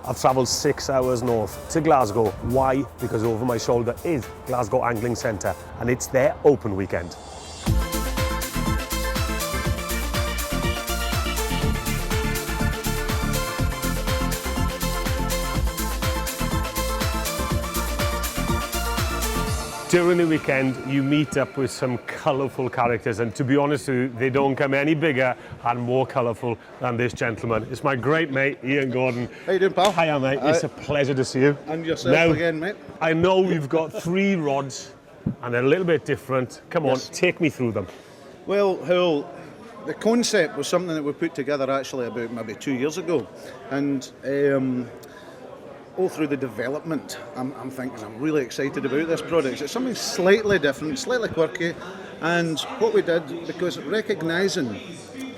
I've travelled 6 hours north to Glasgow. Why? Because over my shoulder is Glasgow Angling Centre and it's their open weekend. During the weekend, you meet up with some colourful characters, and to be honest with you, they don't come any bigger and more colourful than this gentleman. It's my great mate, Ian Gordon. How you doing, pal? Hiya, mate. It's a pleasure to see you. And yourself again, mate. I know we've got 3 rods, and they're a little bit different. Come on, take me through them. Well, Hywel, the concept was something that we put together actually about maybe 2 years ago, and all through the development, I'm thinking I'm really excited about this product. It's something slightly different, slightly quirky, and what we did, because recognising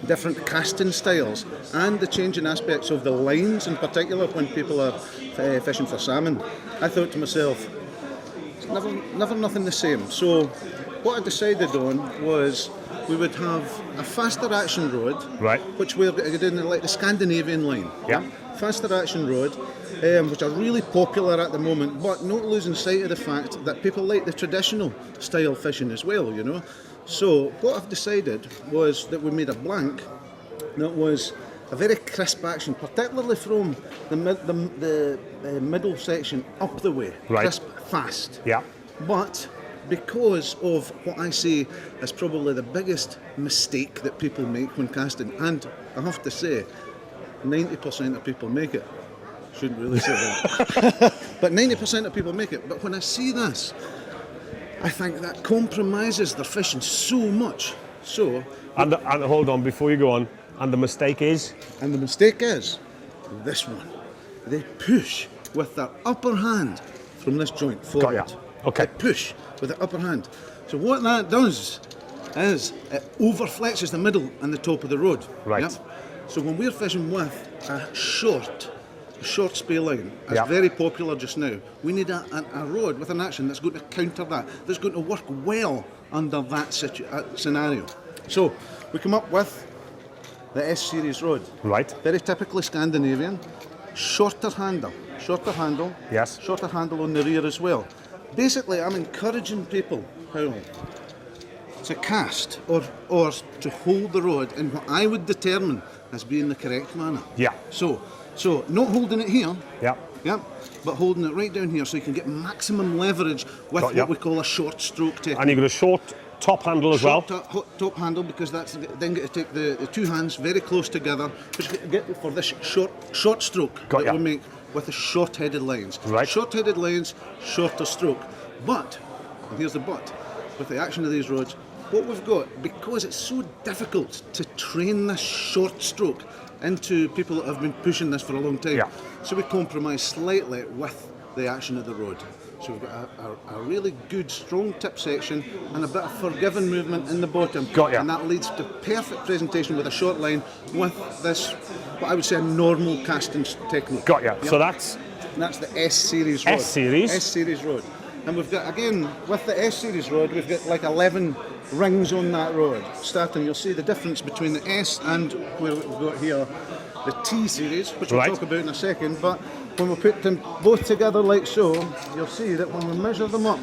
different casting styles and the changing aspects of the lines in particular when people are fishing for salmon, I thought to myself, it's never nothing the same. So what I decided on was we would have a faster action rod, right, which we're doing like the Scandinavian line. Yeah. Faster action rod, which are really popular at the moment, but not losing sight of the fact that people like the traditional style fishing as well, you know. So what I've decided was that we made a blank that was a very crisp action, particularly from the middle section up the way, right. Crisp, fast. Yeah. But because of what I see as probably the biggest mistake that people make when casting, and I have to say, 90% of people make it. Shouldn't really say that. But 90% of people make it. But when I see this, I think that compromises their fishing so much. So, And hold on, before you go on, and the mistake is? And the mistake is this one. They push with their upper hand from this joint forward. Got ya. Okay. They push with the upper hand. So what that does is it overflexes the middle and the top of the rod. Right. Yep. So when we're fishing with a short spay line, that's Yep. very popular just now, we need a rod with an action that's going to counter that, that's going to work well under that scenario. So we come up with the S series rod. Right. Very typically Scandinavian, shorter handle, Yes. shorter handle on the rear as well. Basically, I'm encouraging people, Hywel, to cast or to hold the rod in what I would determine as being the correct manner. Yeah. So not holding it here, Yeah. but holding it right down here so you can get maximum leverage with what we call a short stroke technique. And you've got a short top handle as well. Top handle, because that's then get to take the 2 hands very close together, which get for this short stroke that we make with the short-headed lines. Right. Short-headed lines, shorter stroke. But, and here's the but, with the action of these rods, what we've got, because it's so difficult to train this short stroke into people that have been pushing this for a long time, so we compromise slightly with the action of the rod. So we've got a really good strong tip section and a bit of forgiving movement in the bottom. And that leads to perfect presentation with a short line with this, what I would say, a normal casting technique. Got ya. Yep. So that's the S series rod. S series. S series rod. And we've got, again, with the S series rod, we've got like 11 rings on that rod. Starting, you'll see the difference between the S and where we've got here the T series, which we'll talk about in a second. But when we put them both together like so, you'll see that when we measure them up,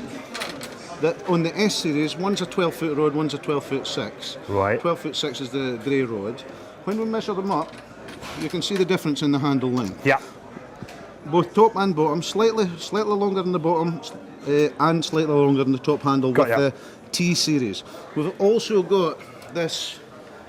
that on the S series, one's a 12-foot rod, one's a 12-foot 6. Right. 12-foot 6 is the grey rod. When we measure them up, you can see the difference in the handle length. Yeah. Both top and bottom, slightly longer than the bottom, and slightly longer than the top handle with the T series. We've also got this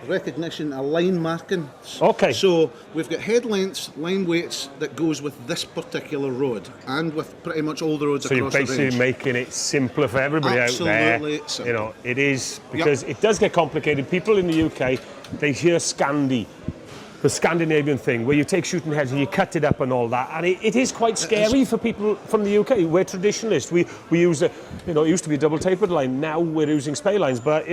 recognition, a line marking. Okay. So we've got head lengths, line weights that goes with this particular rod, and with pretty much all the rods across the range. So you're basically making it simpler for everybody out there. Absolutely simple. You know, it is, because it does get complicated. People in the UK, they hear Scandi, the Scandinavian thing, where you take shooting heads and you cut it up and all that, and it is quite scary for people from the UK. We're traditionalists. We use it used to be a double tapered line. Now we're using spay lines, but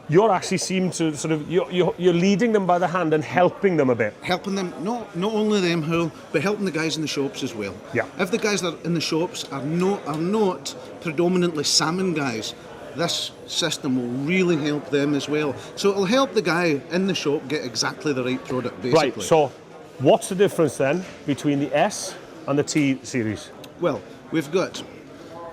you actually seem to sort of you're leading them by the hand and helping them a bit. Helping them, not only them, Hywel, but helping the guys in the shops as well. Yeah. If the guys that are in the shops are not predominantly salmon guys, this system will really help them as well. So it'll help the guy in the shop get exactly the right product, basically. Right, so What's the difference then between the S and the T series? Well, we've got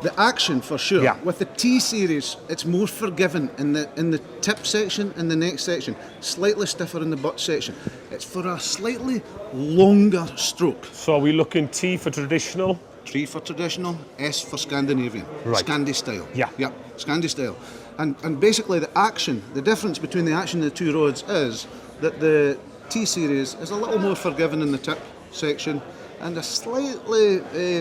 the action for sure. Yeah. With the T series, it's more forgiving in the tip section and the neck section, slightly stiffer in the butt section. It's for a slightly longer stroke. So are we looking T for traditional? T for traditional, S for Scandinavian, Right. Scandi style. Yeah. Yeah, Scandi style. And basically the difference between the action of the two roads is that the T series is a little more forgiving in the tip section and a slightly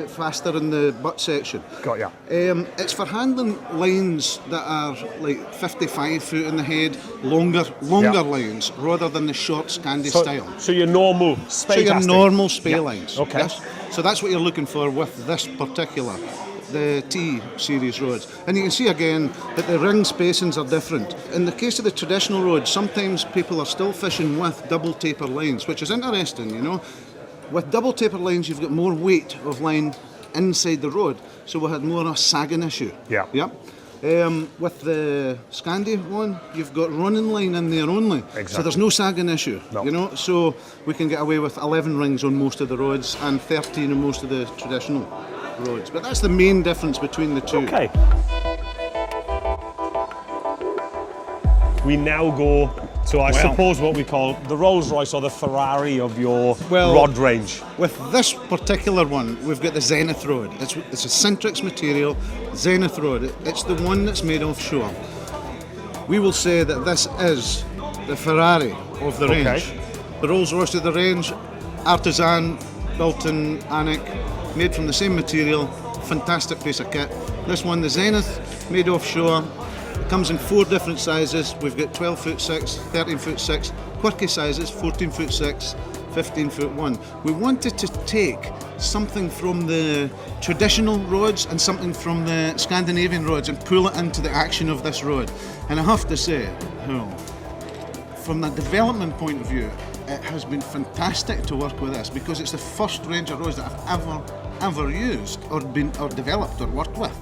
faster in the butt section. Got ya. It's for handling lines that are like 55 foot in the head, longer Yeah. lines rather than the short Scandi style. So your normal spay So your casting. normal spay Yeah. lines. Okay. Yes? So that's what you're looking for with this particular, the T series roads. And you can see again that the ring spacings are different. In the case of the traditional roads, sometimes people are still fishing with double taper lines, which is interesting, you know. With double taper lines, you've got more weight of line inside the road, so we had more of a sagging issue. Yeah. Yep. With the Scandi one, you've got running line in there only, so Exactly. there's no sagging issue. No. You know, so we can get away with 11 rings on most of the roads and 13 on most of the traditional roads. But that's the main difference between the two. Okay. We now go to, I suppose, what we call the Rolls Royce or the Ferrari of your rod range. With this particular one, we've got the Zenith Rod. It's a Centrix material, Zenith Rod. It's the one that's made offshore. We will say that this is the Ferrari of the Okay. range. The Rolls Royce of the range, artisan, built in Anik, made from the same material, fantastic piece of kit. This one, the Zenith, made offshore. It comes in 4 different sizes. We've got 12 foot 6, 13 foot 6, quirky sizes, 14 foot 6, 15 foot 1. We wanted to take something from the traditional rods and something from the Scandinavian rods and pull it into the action of this rod. And I have to say, from the development point of view, it has been fantastic to work with this because it's the first range of rods that I've ever used or developed or worked with.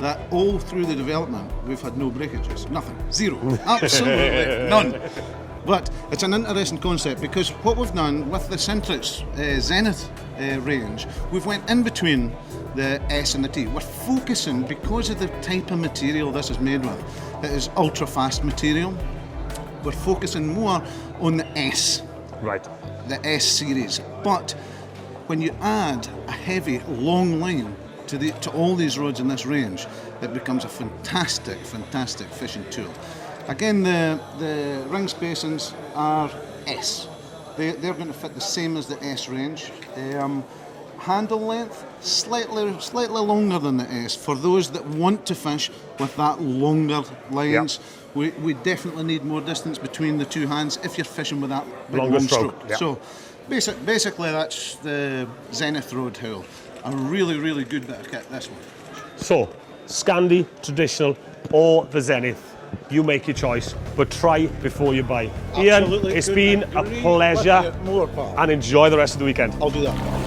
That all through the development we've had no breakages, nothing, zero, absolutely none. But it's an interesting concept because what we've done with the Centrix Zenith range, we've went in between the S and the T. We're focusing, because of the type of material this is made with, it is ultra fast material. We're focusing more on the S, Right. the S series. But when you add a heavy, long line to all these roads in this range, it becomes a fantastic fishing tool. Again, the ring spacings are S. They're going to fit the same as the S range. Handle length, slightly longer than the S. For those that want to fish with that longer lines, we definitely need more distance between the two hands if you're fishing with that big Longer long stroke, yeah. So basically that's the Zenith Road Howl. A really good bit of kit, this one. So, Scandi, traditional, or the Zenith. You make your choice, but try before you buy. Ian, Absolutely. it's Couldn't been a agree pleasure, with you more, pal. and enjoy the rest of the weekend. I'll do that.